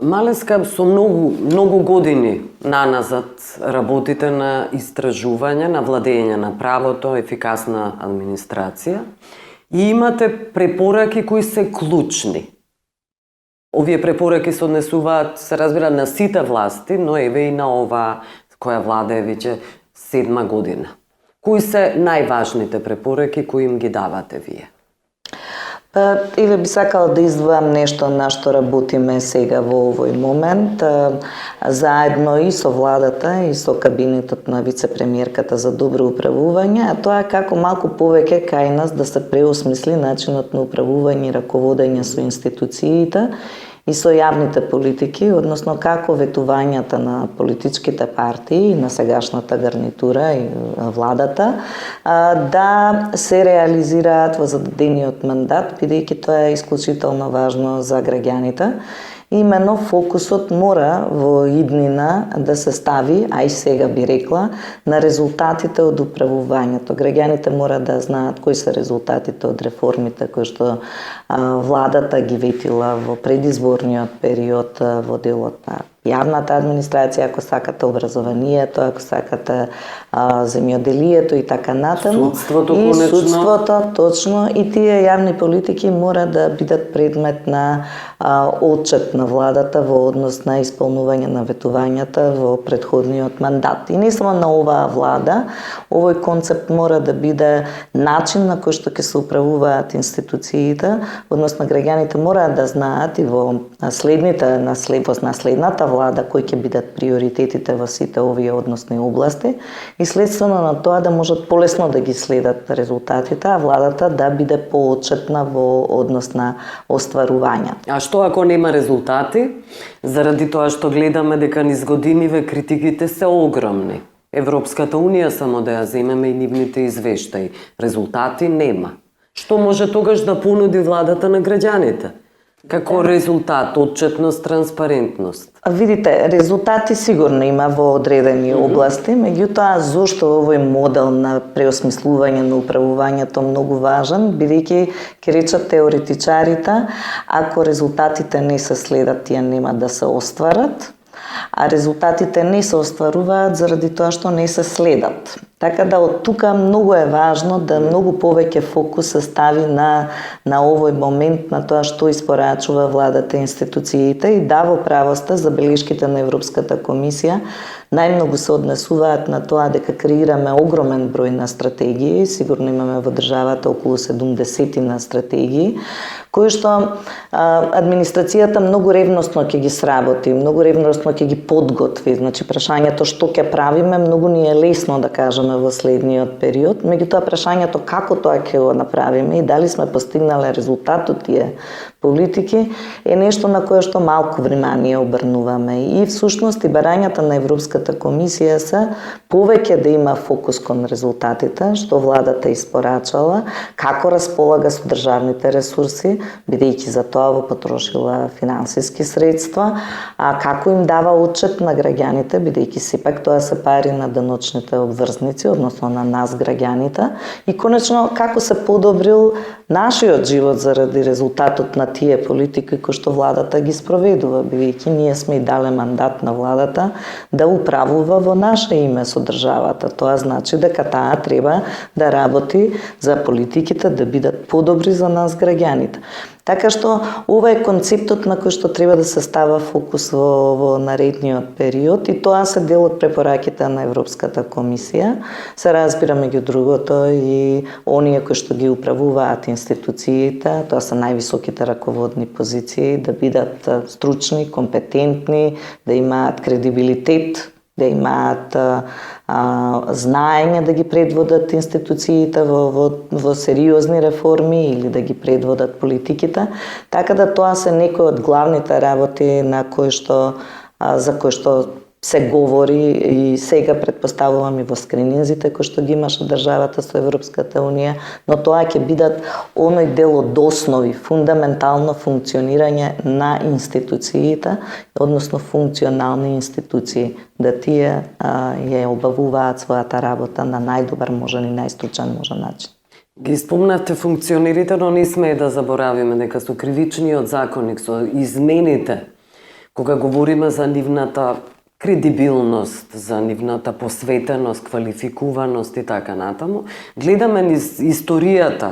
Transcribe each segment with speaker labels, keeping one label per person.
Speaker 1: Малеска со многу години наназад работите на истражување, на владење на правото, ефикасна администрација и имате препораки кои се клучни. Овие препораки се однесуваат, се разбира, на сите власти, но еве и на ова која влада е веќе 7 година. Кои се најважните препораки кои им ги давате вие?
Speaker 2: Еве би сакала да издвојам нешто на што работиме сега во овој момент, заедно и со владата и со кабинетот на вице-премиерката за добро управување, а тоа е како малку повеќе кај нас да се преосмисли начинот на управување и раководење со институциите и со јавните политики, односно како ветувањата на политичките партии и на сегашната гарнитура и владата да се реализираат во зададениот мандат, бидејќи тоа е исклучително важно за граѓаните. Имено фокусот мора во иднина да се стави, а и сега би рекла, на резултатите од управувањето. Граѓаните мора да знаат кои се резултатите од реформите кои што владата ги ветила во предизборниот период во делот на јавната администрација, ако сакате образованието, ако сакате земјоделието и така натаму.
Speaker 1: Судството,
Speaker 2: точно. И тие јавни политики мора да бидат предмет на отчет на владата во однос на исполнување на ветувањата во претходниот мандат. И не само на оваа влада, овој концепт мора да биде начин на кој што ќе се управуваат институциите, односно граѓаните мора да знаат и во наследната влада кои ќе бидат приоритетите во сите овие односни области и следствено на тоа да можат полесно да ги следат резултатите, а владата да биде поотчетна во однос на остварување.
Speaker 1: А што ако нема резултати? Заради тоа што гледаме дека низ годиниве критиките се огромни. Европската унија само да ја земеме и нивните извештаи. Резултати нема. Што може тогаш да понуди владата на граѓаните? Како резултат, отчетност, транспарентност?
Speaker 2: Видите, резултати сигурно има во одредени области, меѓутоа зошто овој модел на преосмислување на управувањето многу важен, бидејќи ќе речат теоретичарите, ако резултатите не се следат, тие нема да се остварат, а резултатите не се остваруваат заради тоа што не се следат. Така да од тука многу е важно да многу повеќе фокус се стави на овој момент на тоа што испорачува владата и институциите и да во правоста забелешките на Европската комисија најмногу се однесуваат на тоа дека креираме огромен број на стратегии, сигурно имаме во државата околу 70 на стратегии, кои што администрацијата многу ревносно ќе ги сработи, многу ревносно ќе ги подготви. Значи прашањето што ќе правиме многу ни е лесно да кажеме во следниот период, меѓутоа прашањето како тоа ќе го направиме и дали сме постигнале резултат од тие политики е нешто на кое што малку внимание обрнуваме. И всушност и барањата на Европската комисија се повеќе да има фокус кон резултатите, што владата испорачала, како располага со државните ресурси, бидејќи за тоа во потрошила финансиски средства, а како им дава отчет на граѓаните, бидејќи сепак тоа се пари на даночните обврзници, односно на нас граѓаните, и конечно како се подобрил нашиот живот заради резултатот на тие политики кои што владата ги спроведува, бидејќи ние сме и дале мандат на владата да управува во наше име со државата. Тоа значи дека таа треба да работи за политиките да бидат подобри за нас граѓаните. Така што ова е концептот на кој што треба да се става фокус во наредниот период и тоа се дел од препораките на Европската комисија. Се разбира меѓу другото и оние кои што ги управуваат институциите, тоа се највисоките раководни позиции, да бидат стручни, компетентни, да имаат кредибилитет, да имаат знаење да ги предводат институциите во сериозни реформи или да ги предводат политиките, така да тоа се некои од главните работи на за кои што се говори и сега предпоставувам и во скрининзите кои што ги имаше државата со Европската унија, но тоа ќе бидат оној дел од основи, фундаментално функционирање на институциите, односно функционални институции, да тие ја обавуваат својата работа на најдобар можен и најстручен можен начин.
Speaker 1: Ги спомнавте функционерите, но не сме да заборавиме дека со кривичниот законник, со измените, кога говориме за нивната кредибилност, за нивната посветеност, квалификуваност и така натаму, гледаме низ историјата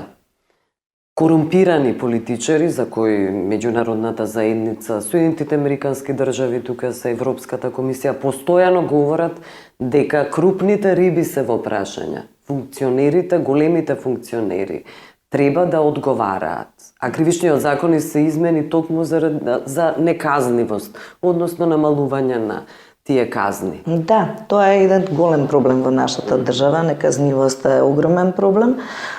Speaker 1: корумпирани политичари за кои меѓународната заедница, Соединетите американски држави, тука се Европската комисија, постојано говорат дека крупните риби се во прашање. Функционерите, големите функционери, треба да одговараат. А кривичниот закон се измени токму за неказнивост, односно намалување на тие казни.
Speaker 2: Да, тоа е еден голем проблем во нашата држава, неказнивоста е огромен проблем,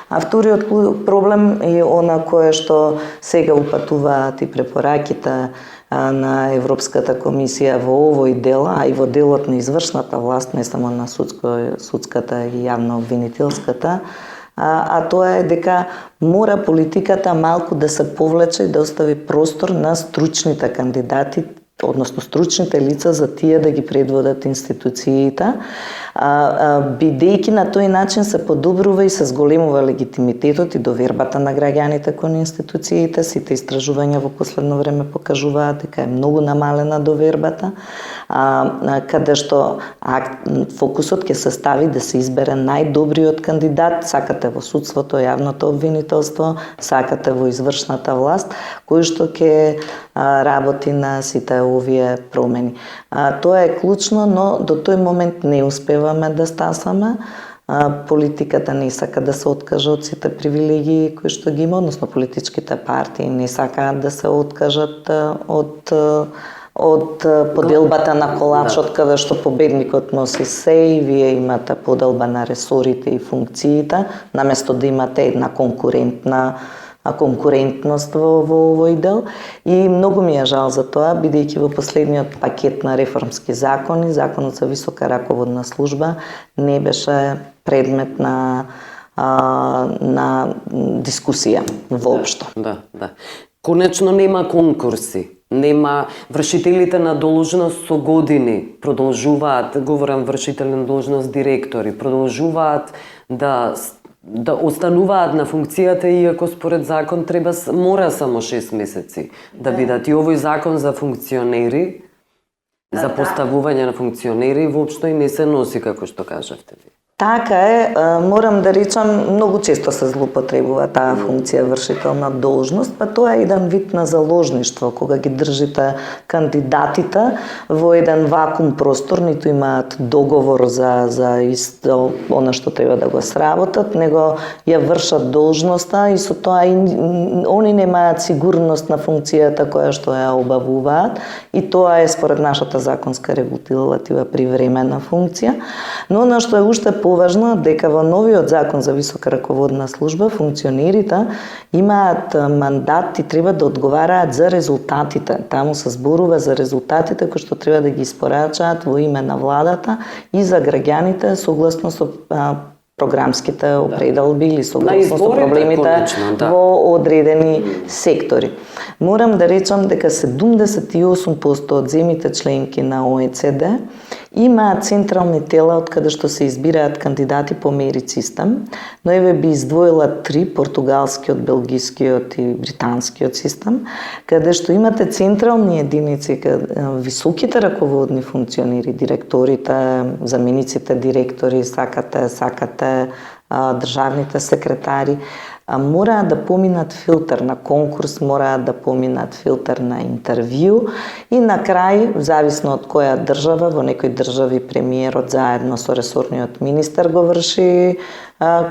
Speaker 2: а вториот проблем е она кое што сега упатуваат и препораките на Европската комисија во овој дел, а и во делот на извршната власт, не само на судската и јавно обвинителската, а тоа е дека мора политиката малку да се повлече и да остави простор на стручните кандидати, односно стручните лица за тие да ги предводат институциите, бидејќи на тој начин се подобрува и се зголемува легитимитетот и довербата на граѓаните кон институциите. Сите истражувања во последно време покажуваат дека е многу намалена довербата, каде што фокусот ќе се стави да се избере најдобриот кандидат, сакате во судството, јавното обвинителство, сакате во извршната власт, кој што ќе работи на сите овие промени. Тоа е клучно, но до тој момент не успеваме да стасаме. Политиката не сака да се откаже од сите привилегии кои што ги има, односно политичките партии не сакаат да се откажат од поделбата на колачот, каде што победникот носи се и вие имате поделба на ресорите и функциите, наместо да имате една конкурентност во овој дел. И многу ми е жал за тоа, бидејќи во последниот пакет на реформски закони, законот за висока раководна служба не беше предмет на дискусија воопшто.
Speaker 1: Да. Конечно нема конкурси. Нема вршителите на должност со години продолжуваат, говорам вршители на должност директори, продолжуваат да остануваат на функцијата, иако според закон мора само 6 месеци да бидат. И овој закон за функционери, за поставување на функционери, воопшто и не се носи како што кажавте ви.
Speaker 2: Така е, морам да речам, многу често се злоупотребува таа функција вршителна должност, па тоа е еден вид на заложништво, кога ги држите кандидатите во еден вакуум простор, ниту имаат договор за исто она што треба да го сработат, него ја вршат должноста и со тоа они немаат сигурност на функцијата која што ја обавуваат, и тоа е според нашата законска регулатива привремена функција. Но она што е уште поважно, дека во новиот закон за висока раководна служба функционерите имаат мандат и треба да одговараат за резултатите. Таму се зборува за резултатите кои што треба да ги испорачаат во име на владата и за граѓаните согласно со програмските определби или согласно со проблемите во одредени сектори. Морам да речам дека 78% од земите членки на ОЕЦД имаат централни тела од каде што се избираат кандидати по мерит систем, но еве би издвоила 3, португалскиот, белгискиот и британскиот систем, каде што имате централни единици, високите раководни функционери, директорите, замениците директори, сакате државните секретари, мораат да поминат филтер на конкурс, мораат да поминат филтер на интервју и на крај, зависно од која држава, во некои држави премиерот заедно со ресорниот министер го врши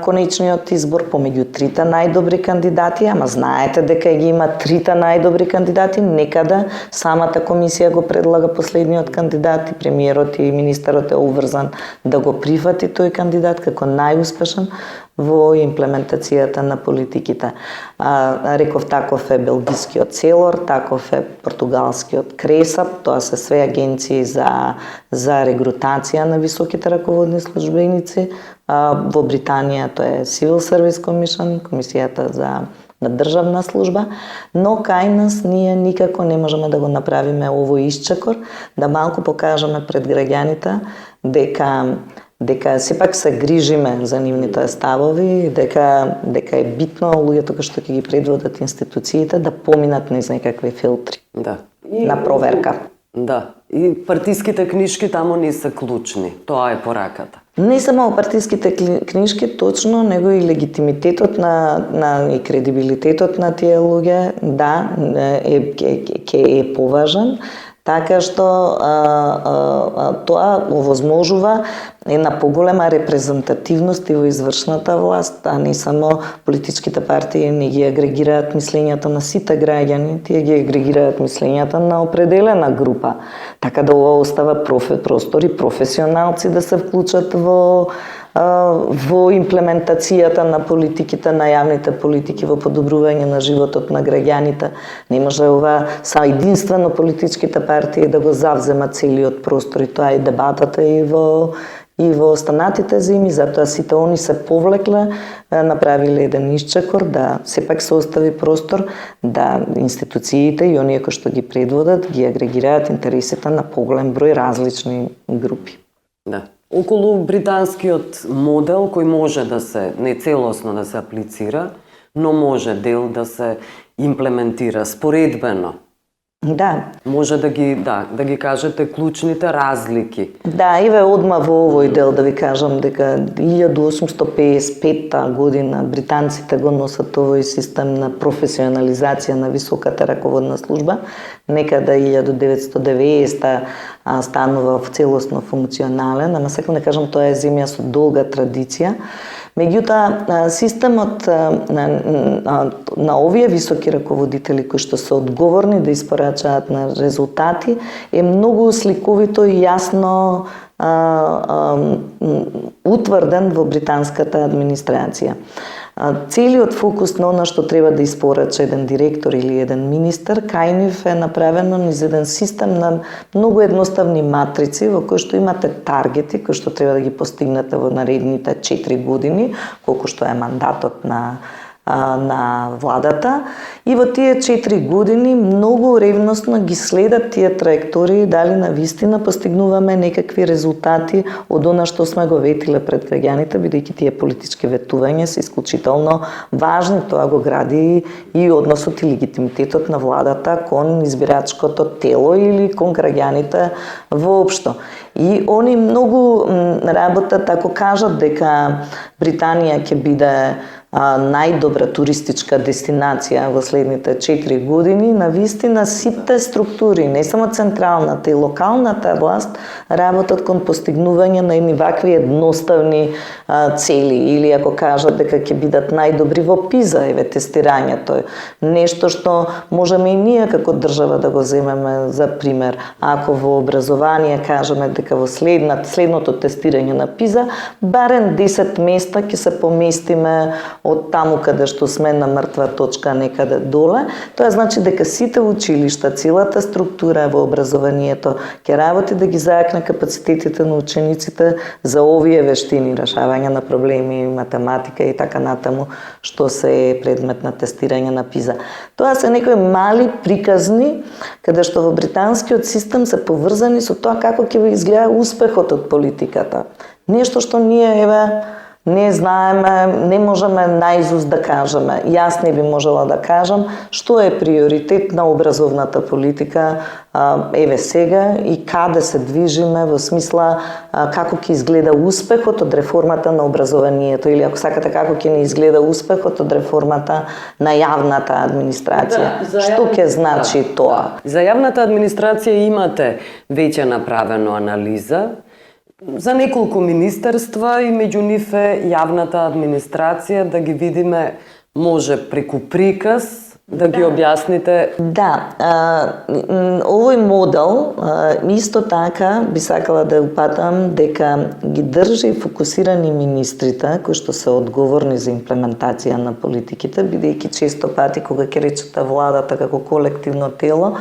Speaker 2: конечниот избор помеѓу трите најдобри кандидати, ама знаете дека ги има трите најдобри кандидати, некаде самата комисија го предлага последниот кандидат и премиерот и министерот е уврзан да го прифати тој кандидат како најуспешен, во имплементацијата на политиките. Реков, таков е белгискиот Целор, таков е португалскиот Кресап, тоа се све агенции за регрутација на високите раководни службеници. Во Британија тоа е Civil Service Commission, комисијата на државна служба, но кај нас ние никако не можеме да го направиме овој исчекор, да малку покажеме пред граѓаните дека сепак се грижиме за нивните ставови, дека е битно луѓето кои што ќе ги предводат институциите да поминат низ некакви филтри на проверка.
Speaker 1: Да, и партиските книшки тамо не се клучни, тоа е пораката.
Speaker 2: Не само партиските книшки, точно, него и легитимитетот и кредибилитетот на тие луѓе, да, е поважен, така што тоа овозможува една поголема репрезентативност и во извршната власт, а не само политичките партии не ги агрегираат мислењата на сите граѓани, тие ги агрегираат мислењата на определена група. Така да ова остава простори професионалци да се вклучат во имплементацијата на политиките, на јавните политики, во подобрување на животот на граѓаните. Не може ова са единствено политичките партии да го завземат целиот простор, и тоа е дебатата и во останатите зими, затоа сите они се повлекле, направиле еден исчекор, да сепак се остави простор, да институциите и оние кои што ги предводат, ги агрегираат интересите на поголем број различни групи.
Speaker 1: Да. Околу британскиот модел, кој може да се, не целосно да се аплицира, но може дел да се имплементира споредбено.
Speaker 2: Да.
Speaker 1: Може да ги кажете клучните разлики.
Speaker 2: Да, еве одма во овој дел да ви кажам дека 1855 година британците го носат овој систем на професионализација на високата раководна служба. Некаде 1990 станува целосно функционален, ама сакам да кажам тоа е земја со долга традиција. Меѓутоа, системот на овие високи раководители кои што се одговорни да испорачаат на резултати е многу сликовито и јасно утврден во британската администрација. Целиот фокус на она што треба да испорача еден директор или еден министер, кај нив е направено низ еден систем на многу едноставни матрици во кои што имате таргети кои што треба да ги постигнете во наредните 4 години, колку што е мандатот на владата, и во тие 4 години многу ревносно ги следат тие траектории дали навистина постигнуваме некакви резултати од она што сме го ветиле пред граѓаните, бидејќи тие политички ветувања се исклучително важни. Тоа го гради и односот и легитимитетот на владата кон избирачкото тело или кон граѓаните воопшто. И они многу работат, ако кажат дека Британија ќе биде најдобра туристичка дестинација во следните 4 години, навистина сите структури, не само централната и локалната власт, работат кон постигнување на едни вакви едноставни цели, или ако кажат дека ќе бидат најдобри во PISA, еве тестирањето, нешто што можеме и ние како држава да го земеме за пример. Ако во образование кажеме дека во следното тестирање на PISA, барем 10 места ќе се поместиме од таму каде што сме на мртва точка некаде доле, тоа значи дека сите училишта, целата структура во образованието ќе работи да ги зајакне капацитетите на учениците за овие вештини, решавање на проблеми, математика и така натаму, што се е предмет на тестирање на PISA. Тоа се некои мали приказни, каде што во британскиот систем се поврзани со тоа како ќе изгледа успехот од политиката. Нешто што ние не знаеме, не можеме наизуст да кажеме. Јас не би можела да кажам што е приоритет на образовната политика еве сега и каде се движиме во смисла како ќе изгледа успехот од реформата на образованието, или ако сакате како ќе не изгледа успехот од реформата на јавната администрација. Што ќе значи тоа?
Speaker 1: За јавната администрација имате веќе направено анализа за неколку министерства и меѓу нив е јавната администрација, да ги видиме може преку приказ Да ги објасните.
Speaker 2: Да, овој модел исто така би сакала да упатам дека ги држи фокусирани министрите кои што се одговорни за имплементација на политиките, бидејќи често пати кога ќе речете владата како колективно тело,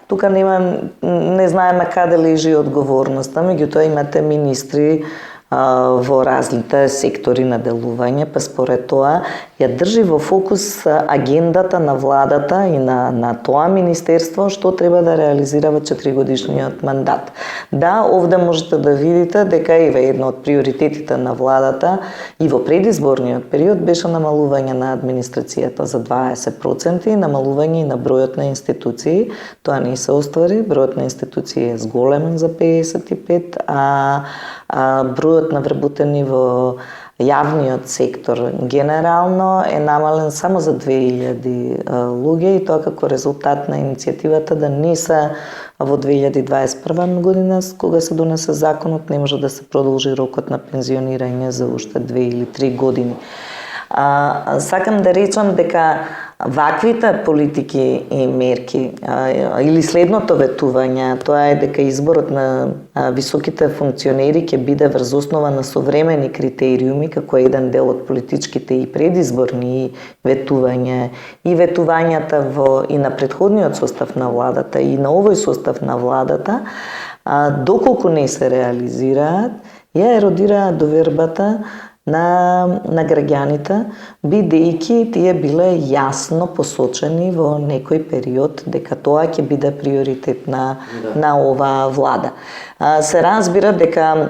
Speaker 2: тука не знаеме каде лежи одговорноста, меѓутоа имате министри во различните сектори на делување, па според тоа ја држи во фокус агендата на владата и на тоа министерство што треба да реализира во 4-годишниот мандат. Да, овде можете да видите дека едно од приоритетите на владата и во предизборниот период беше намалување на администрацијата за 20% и намалување на бројот на институции. Тоа не се оствари, бројот на институции е зголемен за 55, а бројот на вработени во јавниот сектор генерално е намален само за 2000 луѓе и тоа како резултат на иницијативата да не се во 2021 година, кога се донесе законот, не може да се продолжи рокот на пензионирање за уште 2 или 3 години. Сакам да речам дека ваквите политики и мерки или следното ветување, тоа е дека изборот на високите функционери ќе биде врз основа на современи критериуми како еден дел од политичките и предизборни ветувања и ветувањата и на претходниот состав на владата и на овој состав на владата, доколку не се реализираат, ја еродираат довербата на граѓаните, бидејќи тие биле јасно посочени во некој период дека тоа ќе биде приоритет на оваа влада. Се разбира дека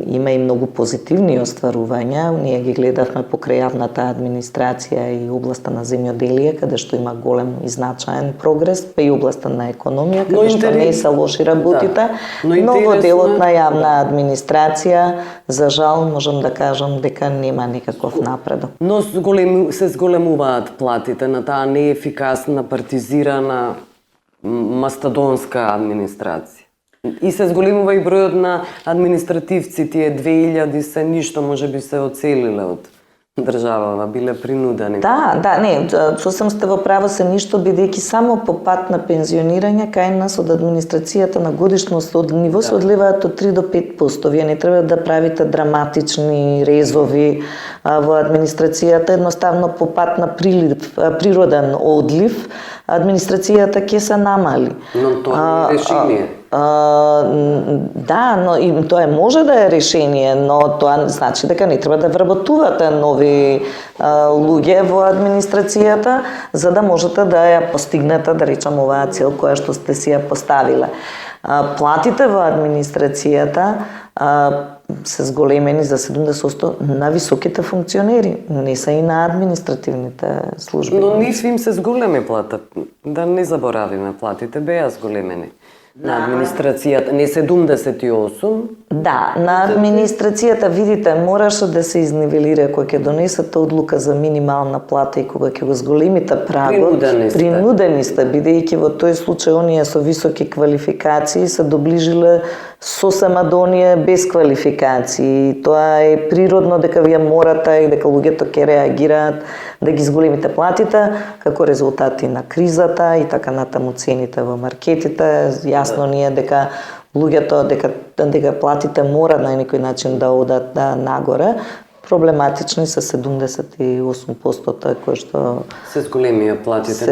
Speaker 2: има и многу позитивни остварувања. Ние ги гледавме покрај јавната администрација и областа на земјоделие, каде што има голем и значаен прогрес, па и областа на економија, каде што не се лоши работите, но во делот на јавна администрација, за жал, можам да кажам дека нема никаков напредок.
Speaker 1: Но се зголемуваат платите на таа неефикасна, партизирана, мастодонска администрација. И се зголемува и бројот на административци, тие 2000 се ништо можеби се оцелиле од државава, биле принудени.
Speaker 2: Да, не, сосем сте во право, се ништо, бидејќи само по пат на пензионирање кај нас од администрацијата на годишно ниво се одливаат од 3 до 5%. Вие не треба да правите драматични резови во администрацијата, едноставно по пат на природен одлив, администрацијата ќе се намали.
Speaker 1: Но тоа не е решение.
Speaker 2: Да, но и тоа може да е решение, но тоа значи дека не треба да вработувате нови луѓе во администрацијата за да можете да ја постигнете, да речам, оваа цел која што сте си ја поставиле. Платите во администрацијата се зголемени за 70% на високите функционери, не се и на административните служби.
Speaker 1: Но нив им се зголеми плата. Да не заборавиме, платите беа зголемени. На администрацијата, не 78?
Speaker 2: Да, на администрацијата, видите, мораше да се изнивелира кога ќе донесете одлука за минимална плата и кога ќе го зголемите прагот. Принудени сте, бидејќи во тој случај оние со високи квалификации се доближиле сосема до оние без квалификации. Тоа е природно дека вие морате и дека луѓето ќе реагираат да ги зголемите платите како резултати на кризата и така натаму цените во маркетите. Јасно ни е дека луѓето, дека платите мора на некој начин да одат нагоре. Проблематични се 78% кои што
Speaker 1: се зголемија платите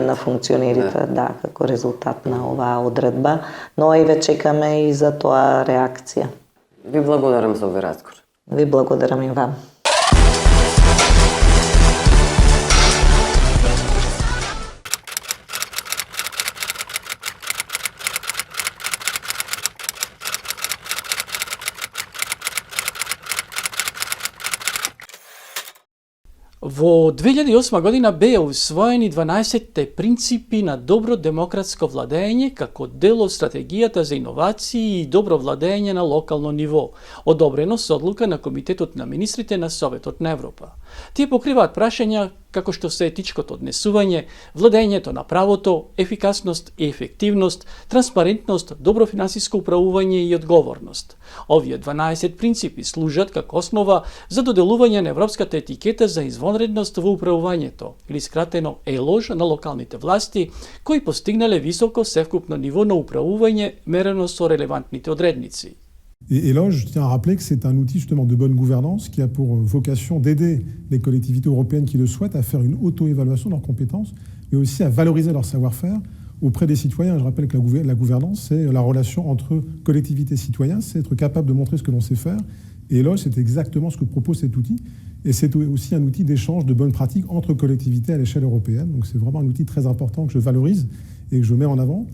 Speaker 2: на функционерите, да, како резултат на оваа одредба, но и ве чекаме и за тоа реакција.
Speaker 1: Ви благодарам за овој разговор.
Speaker 2: Ви благодарам и вам.
Speaker 3: Во 2008 година беа усвоени 12 принципи на добро демократско владење како дел од стратегијата за иновации и добро владење на локално ниво, одобрено со одлука на Комитетот на министрите на Советот на Европа. Тие покриваат прашања како што се етичкото однесување, владењето на правото, ефикасност и ефективност, транспарентност, добро финансиско управување и одговорност. Овие 12 принципи служат како основа за доделување на европската етикета за извонредност во управувањето, или скратено елож на локалните власти, кои постигнале високо севкупно ниво на управување мерено со релевантните одредници.
Speaker 4: Et ELOGE, je tiens à rappeler que c'est un outil justement de bonne gouvernance qui a pour vocation d'aider les collectivités européennes qui le souhaitent à faire une auto-évaluation de leurs compétences, mais aussi à valoriser leur savoir-faire auprès des citoyens. Je rappelle que la gouvernance, c'est la relation entre collectivités et citoyens, c'est être capable de montrer ce que l'on sait faire. Et ELOGE, c'est exactement ce que propose cet outil. Et c'est aussi un outil d'échange de bonnes pratiques entre collectivités à l'échelle européenne. Donc c'est vraiment un outil très important que je valorise et que je mets en avant.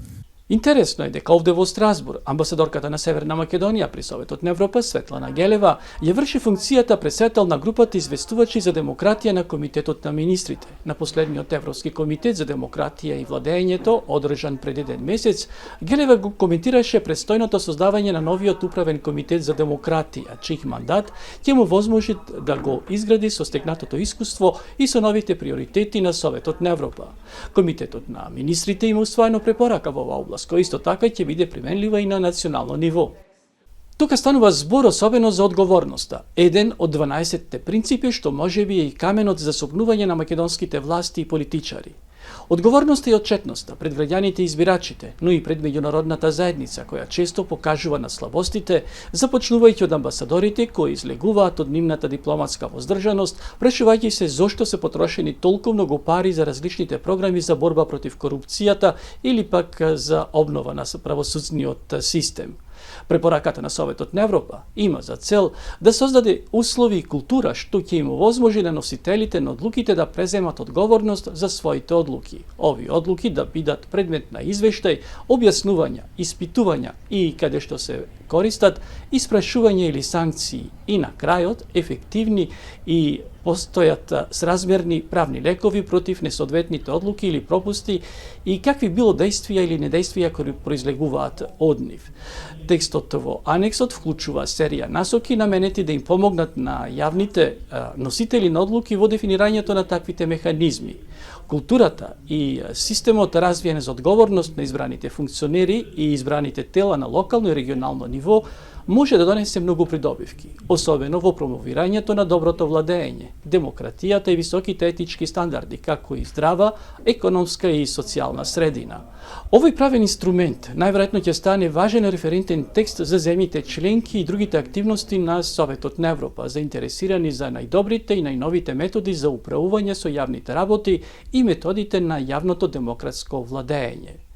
Speaker 3: Интересно е дека овде во Страсбур, амбасадорката на Северна Македонија при Советот на Европа, Светлана Гелева, ја врши функцијата председател на групата известувачи за демократија на Комитетот на министрите. На последниот Европски комитет за демократија и владењето, одржан пред еден месец, Гелева го коментираше предстојното создавање на новиот управен комитет за демократија, чиј мандат ќе му возможи да го изгради со стекнатото искуство и со новите приоритети на Советот на Европа. Комитетот на министрите има усвоено препорака во оваа област, кој исто така ќе биде применлива и на национално ниво. Тука станува збор особено за одговорноста, еден од 12 принципи што можеби е и каменот за сопнување на македонските власти и политичари. Одговорноста и отчетноста пред граѓаните и избирачите, но и пред меѓународната заедница, која често покажува на слабостите, започнувајќи од амбасадорите кои излегуваат од нивната дипломатска воздржаност, прашувајќи се зошто се потрошени толку многу пари за различните програми за борба против корупцијата или пак за обнова на правосудниот систем. Препораката на Советот на Европа има за цел да создаде услови и култура што ќе им овозможи на носителите на одлуките да преземат одговорност за своите одлуки. Овие одлуки да бидат предмет на извештај, објаснувања, испитувања и каде што се користат, испрашување или санкции и на крајот ефективни и постојат сразмерни правни лекови против несоодветните одлуки или пропусти и какви било дејствија или недејствија кои произлегуваат од нив. Текстот во анексот вклучува серија насоки наменети да им помогнат на јавните носители на одлуки во дефинирањето на таквите механизми. Културата и системот развиен за одговорност на избраните функционери и избраните тела на локално и регионално ниво може да донесе многу придобивки, особено во промовирањето на доброто владење, демократијата и високите етички стандарди, како и здрава, економска и социјална средина. Овој правен инструмент најверојатно ќе стане важен референтен текст за земјите членки и другите активности на Советот на Европа, заинтересирани за најдобрите и најновите методи за управување со јавните работи и методите на јавното демократско владење.